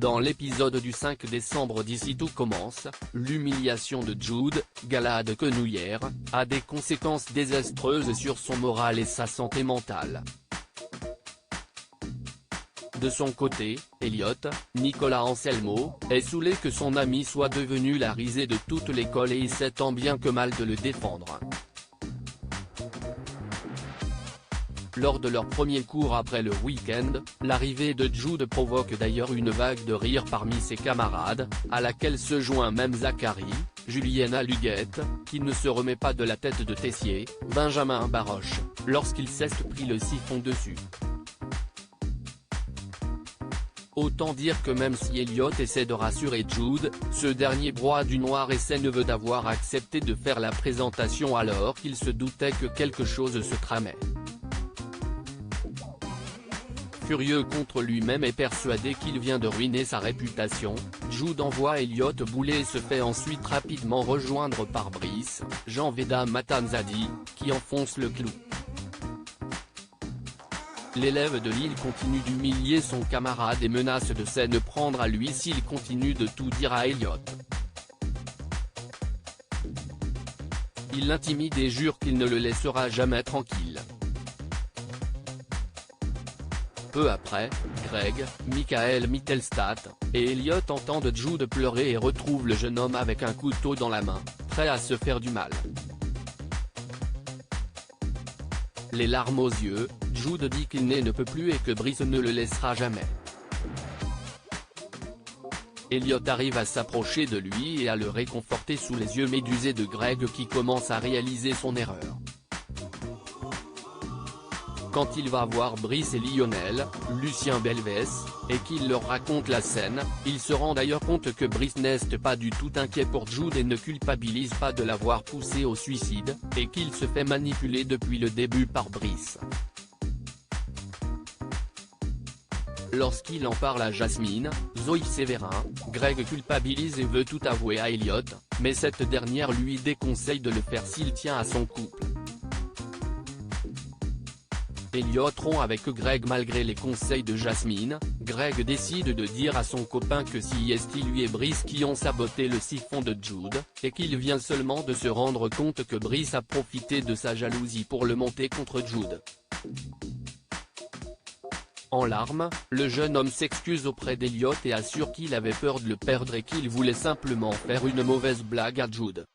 Dans l'épisode du 5 décembre d'Ici tout commence, l'humiliation de Jude, Galade quenouillère, a des conséquences désastreuses sur son moral et sa santé mentale. De son côté, Elliot, Nicolas Anselmo, est saoulé que son ami soit devenu la risée de toute l'école et essaie tant bien que mal de le défendre. Lors de leur premier cours après le week-end, l'arrivée de Jude provoque d'ailleurs une vague de rire parmi ses camarades, à laquelle se joint même Zachary, Juliana Luguette, qui ne se remet pas de la tête de Tessier, Benjamin Baroche, lorsqu'il s'est pris le siphon dessus. Autant dire que même si Elliot essaie de rassurer Jude, ce dernier broie du noir et ses neveux d'avoir accepté de faire la présentation alors qu'il se doutait que quelque chose se tramait. Furieux contre lui-même et persuadé qu'il vient de ruiner sa réputation, Jude envoie Elliot bouler et se fait ensuite rapidement rejoindre par Brice, Jean Veda Matanzadi, qui enfonce le clou. L'élève de Lille continue d'humilier son camarade et menace de s'en prendre à lui s'il continue de tout dire à Elliot. Il l'intimide et jure qu'il ne le laissera jamais tranquille. Peu après, Greg, Michael Mittelstadt, et Elliot entendent Jude pleurer et retrouvent le jeune homme avec un couteau dans la main, prêt à se faire du mal. Les larmes aux yeux, Jude dit qu'il ne peut plus et que Brice ne le laissera jamais. Elliot arrive à s'approcher de lui et à le réconforter sous les yeux médusés de Greg qui commence à réaliser son erreur. Quand il va voir Brice et Lionel, Lucien Belvès, et qu'il leur raconte la scène, il se rend d'ailleurs compte que Brice n'est pas du tout inquiet pour Jude et ne culpabilise pas de l'avoir poussé au suicide, et qu'il se fait manipuler depuis le début par Brice. Lorsqu'il en parle à Jasmine, Zoe Sévérin, Greg culpabilise et veut tout avouer à Elliot, mais cette dernière lui déconseille de le faire s'il tient à son couple. Elliot rompt avec Greg malgré les conseils de Jasmine. Greg décide de dire à son copain que c'est lui et Brice qui ont saboté le siphon de Jude, et qu'il vient seulement de se rendre compte que Brice a profité de sa jalousie pour le monter contre Jude. En larmes, le jeune homme s'excuse auprès d'Elliot et assure qu'il avait peur de le perdre et qu'il voulait simplement faire une mauvaise blague à Jude.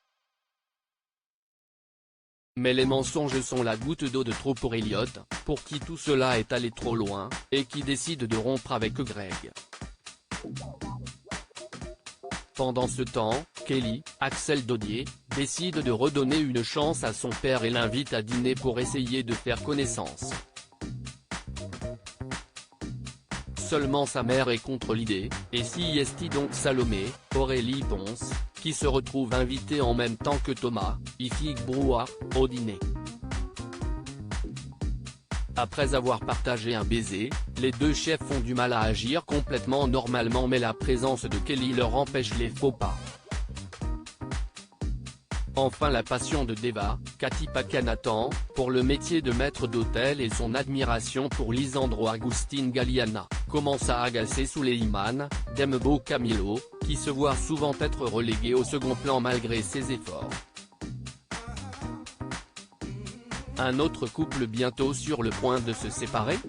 Mais les mensonges sont la goutte d'eau de trop pour Elliot, pour qui tout cela est allé trop loin, et qui décide de rompre avec Greg. Pendant ce temps, Kelly, Axel Dodier, décide de redonner une chance à son père et l'invite à dîner pour essayer de faire connaissance. Seulement sa mère est contre l'idée, et c'est donc Salomé, Aurélie Ponce, qui se retrouve invitée en même temps que Thomas, Ifig Brouard, au dîner. Après avoir partagé un baiser, les deux chefs ont du mal à agir complètement normalement mais la présence de Kelly leur empêche les faux pas. Enfin la passion de Deva, Cathy Pacanatan, pour le métier de maître d'hôtel et son admiration pour Lisandro Agustin Galliana, commence à agacer Souleymane, Dembo Camilo, qui se voit souvent être relégué au second plan malgré ses efforts. Un autre couple bientôt sur le point de se séparer ?